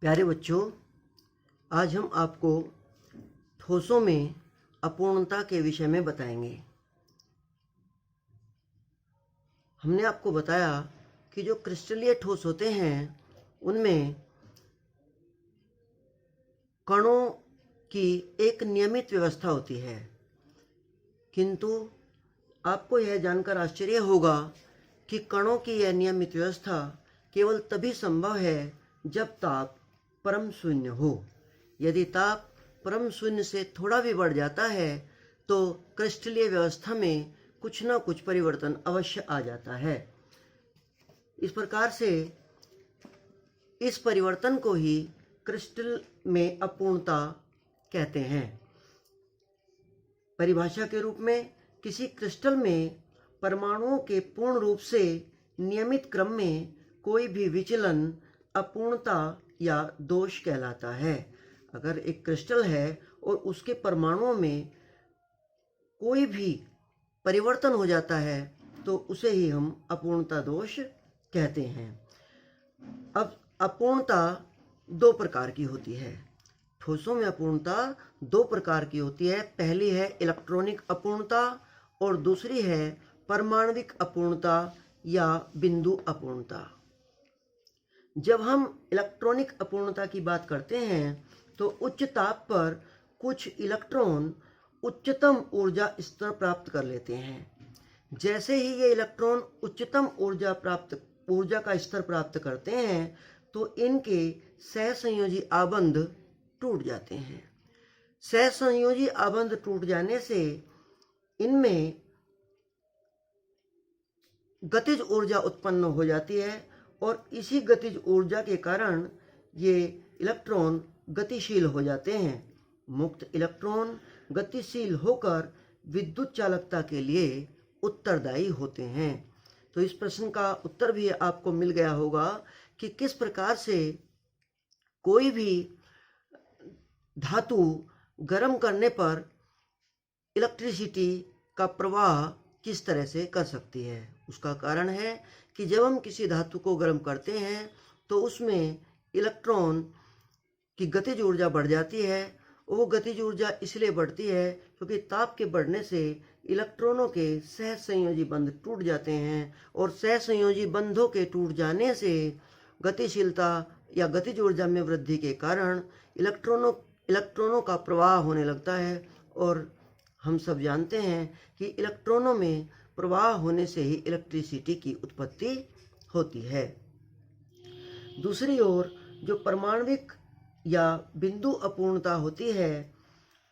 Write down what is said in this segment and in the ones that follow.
प्यारे बच्चों, आज हम आपको ठोसों में अपूर्णता के विषय में बताएंगे। हमने आपको बताया कि जो क्रिस्टलीय ठोस होते हैं उनमें कणों की एक नियमित व्यवस्था होती है, किंतु आपको यह जानकर आश्चर्य होगा कि कणों की यह नियमित व्यवस्था केवल तभी संभव है जब ताप परम शून्य हो। यदि ताप परम शून्य से थोड़ा भी बढ़ जाता है तो क्रिस्टलीय व्यवस्था में कुछ न कुछ परिवर्तन अवश्य आ जाता है। इस प्रकार से इस परिवर्तन को ही क्रिस्टल में अपूर्णता कहते हैं। परिभाषा के रूप में किसी क्रिस्टल में परमाणुओं के पूर्ण रूप से नियमित क्रम में कोई भी विचलन अपूर्णता या दोष कहलाता है। अगर एक क्रिस्टल है और उसके परमाणुओं में कोई भी परिवर्तन हो जाता है तो उसे ही हम अपूर्णता दोष कहते हैं। अब अपूर्णता दो प्रकार की होती है। ठोसों में अपूर्णता दो प्रकार की होती है। पहली है इलेक्ट्रॉनिक अपूर्णता और दूसरी है परमाणविक अपूर्णता या बिंदु अपूर्णता। जब हम इलेक्ट्रॉनिक अपूर्णता की बात करते हैं तो उच्च ताप पर कुछ इलेक्ट्रॉन उच्चतम ऊर्जा स्तर प्राप्त कर लेते हैं। जैसे ही ये इलेक्ट्रॉन उच्चतम ऊर्जा का स्तर प्राप्त करते हैं तो इनके सहसंयोजी आबंध टूट जाते हैं। सहसंयोजी आबंध टूट जाने से इनमें गतिज ऊर्जा उत्पन्न हो जाती है और इसी गतिज ऊर्जा के कारण ये इलेक्ट्रॉन गतिशील हो जाते हैं। मुक्त इलेक्ट्रॉन गतिशील होकर विद्युत चालकता के लिए उत्तरदायी होते हैं। तो इस प्रश्न का उत्तर भी आपको मिल गया होगा कि किस प्रकार से कोई भी धातु गर्म करने पर इलेक्ट्रिसिटी का प्रवाह किस तरह से कर सकती है। उसका कारण है कि जब हम किसी धातु को गर्म करते हैं तो उसमें इलेक्ट्रॉन की गतिज ऊर्जा बढ़ जाती है। वो गतिज ऊर्जा इसलिए बढ़ती है क्योंकि ताप के बढ़ने से इलेक्ट्रॉनों के सहसंयोजी बंध टूट जाते हैं और सहसंयोजी बंधों के टूट जाने से गतिशीलता या गतिज ऊर्जा में वृद्धि के कारण इलेक्ट्रॉनों का प्रवाह होने लगता है। और हम सब जानते हैं कि इलेक्ट्रॉनों में प्रवाह होने से ही इलेक्ट्रिसिटी की उत्पत्ति होती है। दूसरी ओर जो परमाणविक या बिंदु अपूर्णता होती है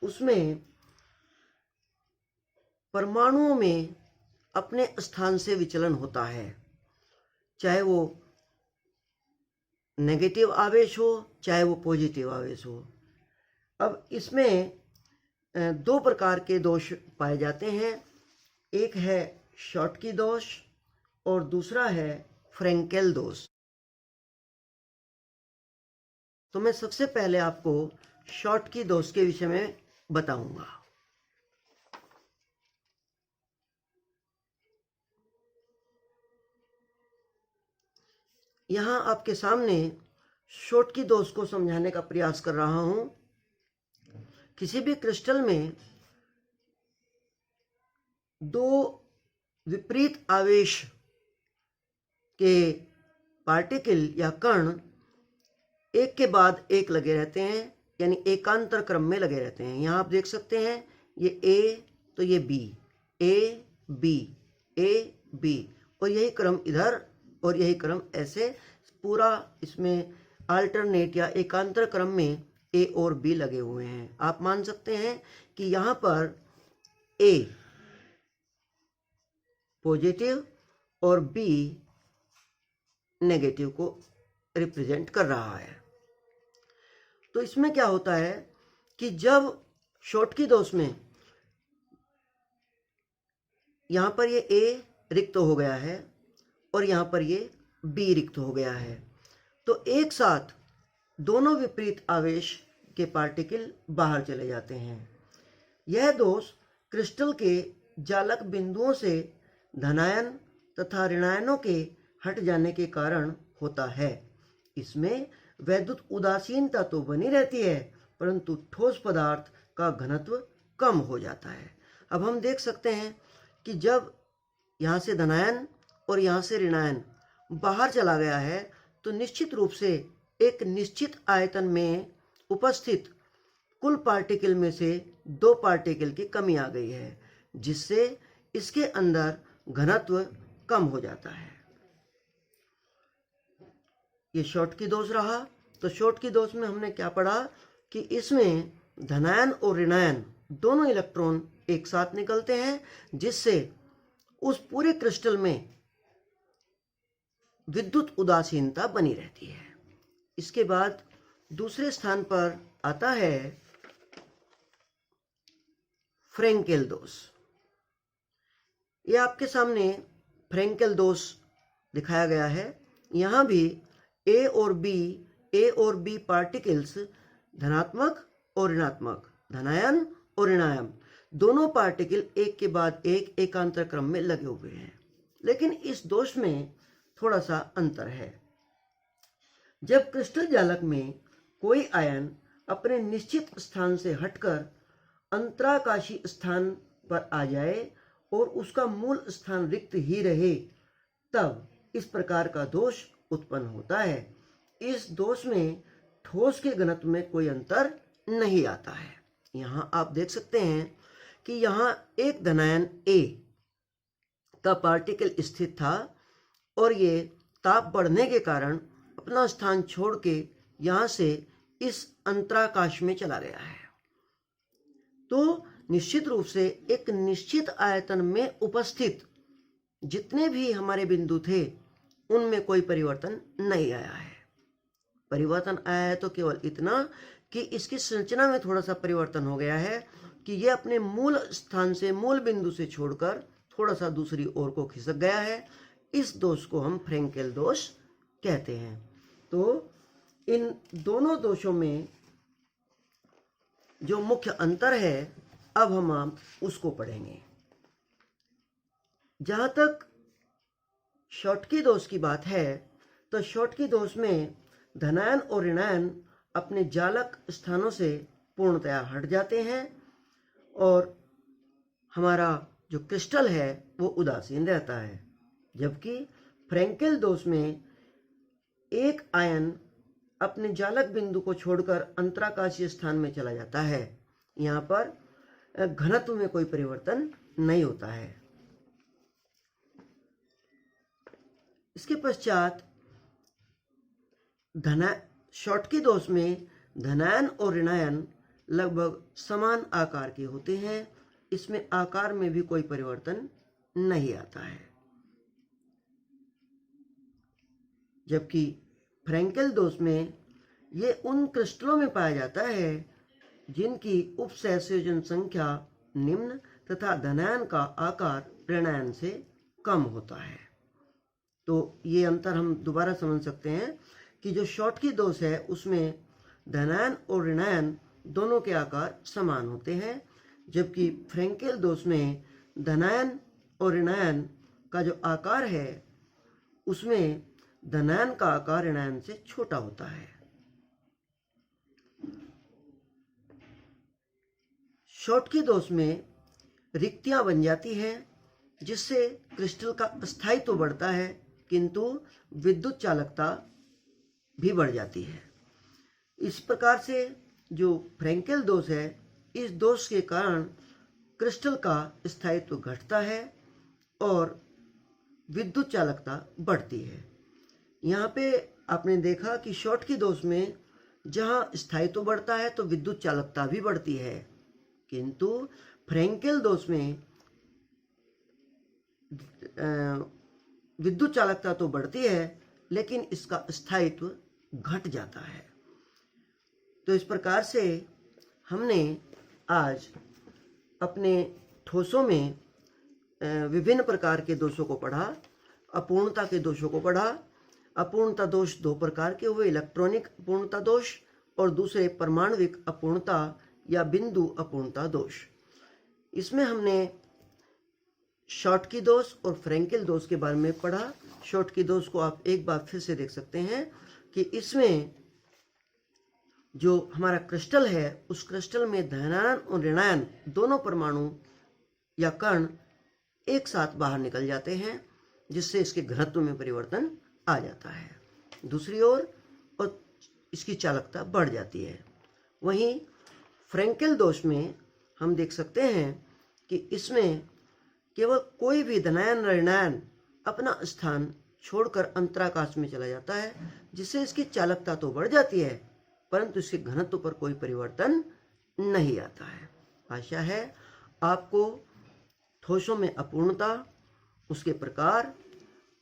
उसमें परमाणुओं में अपने स्थान से विचलन होता है, चाहे वो नेगेटिव आवेश हो चाहे वो पॉजिटिव आवेश हो। अब इसमें दो प्रकार के दोष पाए जाते हैं। एक है शॉटकी दोष और दूसरा है फ्रेंकेल दोष। तो मैं सबसे पहले आपको शॉटकी दोष के विषय में बताऊंगा। यहाँ आपके सामने शॉटकी दोष को समझाने का प्रयास कर रहा हूं। किसी भी क्रिस्टल में दो विपरीत आवेश के पार्टिकल या कण एक के बाद एक लगे रहते हैं, यानी एकांतर क्रम में लगे रहते हैं। यहाँ आप देख सकते हैं ये ए तो ये बी, ए बी और यही क्रम इधर और यही क्रम ऐसे पूरा इसमें अल्टरनेट या एकांतर क्रम में ए और बी लगे हुए हैं। आप मान सकते हैं कि यहाँ पर ए पॉजिटिव और बी नेगेटिव को रिप्रेजेंट कर रहा है। तो इसमें क्या होता है कि जब शॉटकी दोष में यहाँ पर ये ए रिक्त हो गया है और यहाँ पर ये बी रिक्त हो गया है तो एक साथ दोनों विपरीत आवेश के पार्टिकल बाहर चले जाते हैं। यह दोष क्रिस्टल के जालक बिंदुओं से धनायन तथा ऋणायनों के हट जाने के कारण होता है। इसमें वैद्युत उदासीनता तो बनी रहती है, परंतु ठोस पदार्थ का घनत्व कम हो जाता है। अब हम देख सकते हैं कि जब यहाँ से धनायन और यहाँ से ऋणायन बाहर चला गया है तो निश्चित रूप से एक निश्चित आयतन में उपस्थित कुल पार्टिकल में से 2 पार्टिकल की कमी आ गई है, जिससे इसके अंदर घनत्व कम हो जाता है। ये शॉटकी दोष रहा। तो शॉटकी दोष में हमने क्या पढ़ा कि इसमें धनायन और ऋणायन दोनों इलेक्ट्रॉन एक साथ निकलते हैं, जिससे उस पूरे क्रिस्टल में विद्युत उदासीनता बनी रहती है। इसके बाद दूसरे स्थान पर आता है फ्रेंकेल दोष। ये आपके सामने फ्रेंकेल दोष दिखाया गया है। यहाँ भी ए और बी पार्टिकल्स धनात्मक और ऋणात्मक, धनायन और ऋणायन दोनों पार्टिकल एक के बाद एक एकांतर क्रम में लगे हुए हैं। लेकिन इस दोष में थोड़ा सा अंतर है। जब क्रिस्टल जालक में कोई आयन अपने निश्चित स्थान से हटकर अंतराकाशी स्थान पर आ जाए और उसका मूल स्थान रिक्त ही रहे, तब इस प्रकार का दोष उत्पन्न होता है। इस दोष में ठोस के घनत्व में कोई अंतर नहीं आता है। यहाँ आप देख सकते हैं कि यहाँ एक धनायन ए का पार्टिकल स्थित था और ये ताप बढ़ने के कारण अपना स्थान छोड़ के यहाँ से इस अंतराकाश में चला गया है। तो निश्चित रूप से एक निश्चित आयतन में उपस्थित जितने भी हमारे बिंदु थे उनमें कोई परिवर्तन नहीं आया है। परिवर्तन आया है तो केवल इतना कि इसकी संरचना में थोड़ा सा परिवर्तन हो गया है कि ये अपने मूल स्थान से, मूल बिंदु से छोड़कर थोड़ा सा दूसरी ओर को खिसक गया है। इस दोष को हम फ्रेंकेल दोष कहते हैं। तो इन दोनों दोषों में जो मुख्य अंतर है, अब हम उसको पढ़ेंगे। जहाँ तक शॉटकी दोष की बात है, तो शॉटकी दोष में धनायन और ऋणायन अपने जालक स्थानों से पूर्णतया हट जाते हैं और हमारा जो क्रिस्टल है वो उदासीन रहता है। जबकि फ्रेंकेल दोष में एक आयन अपने जालक बिंदु को छोड़कर अंतराकाशीय स्थान में चला जाता है। यहाँ पर घनत्व में कोई परिवर्तन नहीं होता है। इसके पश्चात शॉटकी दोष में धनायन और ऋणायन लगभग समान आकार के होते हैं। इसमें आकार में भी कोई परिवर्तन नहीं आता है। जबकि फ्रेंकेल दोष में ये उन क्रिस्टलों में पाया जाता है जिनकी उपसहसंयोजन संख्या निम्न तथा धनायन का आकार ऋणायन से कम होता है। तो ये अंतर हम दोबारा समझ सकते हैं कि जो शॉटकी दोष है उसमें धनायन और ऋणायन दोनों के आकार समान होते हैं, जबकि फ्रेंकेल दोष में धनायन और ऋणायन का जो आकार है उसमें धनायन का आकार ऋणायन से छोटा होता है। शॉटकी दोष में रिक्तियां बन जाती हैं, जिससे क्रिस्टल का स्थायित्व बढ़ता है, किंतु विद्युत चालकता भी बढ़ जाती है। इस प्रकार से जो फ्रेंकेल दोष है, इस दोष के कारण क्रिस्टल का स्थायित्व घटता है और विद्युत चालकता बढ़ती है। यहाँ पे आपने देखा कि शॉटकी दोष में जहाँ स्थायित्व बढ़ता है तो विद्युत चालकता भी बढ़ती है, किंतु फ्रेंकेल दोष में विद्युत चालकता तो बढ़ती है लेकिन इसका स्थायित्व घट जाता है। तो इस प्रकार से हमने आज अपने ठोसों में विभिन्न प्रकार के दोषों को पढ़ा। अपूर्णता के दोषों को पढ़ा। अपूर्णता दोष 2 प्रकार के हुए, इलेक्ट्रॉनिक अपूर्णता दोष और दूसरे परमाणविक अपूर्णता या बिंदु अपूर्णता दोष। इसमें हमने शॉटकी दोष और फ्रेंकेल दोष के बारे में पढ़ा। शॉटकी दोष को आप एक बार फिर से देख सकते हैं कि इसमें जो हमारा क्रिस्टल है उस क्रिस्टल में धनायन और ऋणायन दोनों परमाणु या कण एक साथ बाहर निकल जाते हैं, जिससे इसके घनत्व में परिवर्तन आ जाता है दूसरी ओर, और इसकी चालकता बढ़ जाती है। वहीं फ्रैंकेल दोष में हम देख सकते हैं कि इसमें केवल कोई भी धनायन ऋणायन अपना स्थान छोड़कर अंतराकाश में चला जाता है, जिससे इसकी चालकता तो बढ़ जाती है परंतु इसके घनत्व पर कोई परिवर्तन नहीं आता है। आशा है आपको ठोसों में अपूर्णता, उसके प्रकार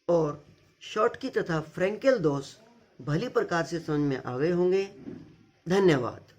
और शॉटकी तथा फ्रैंकेल दोष भली प्रकार से समझ में आ गए होंगे। धन्यवाद।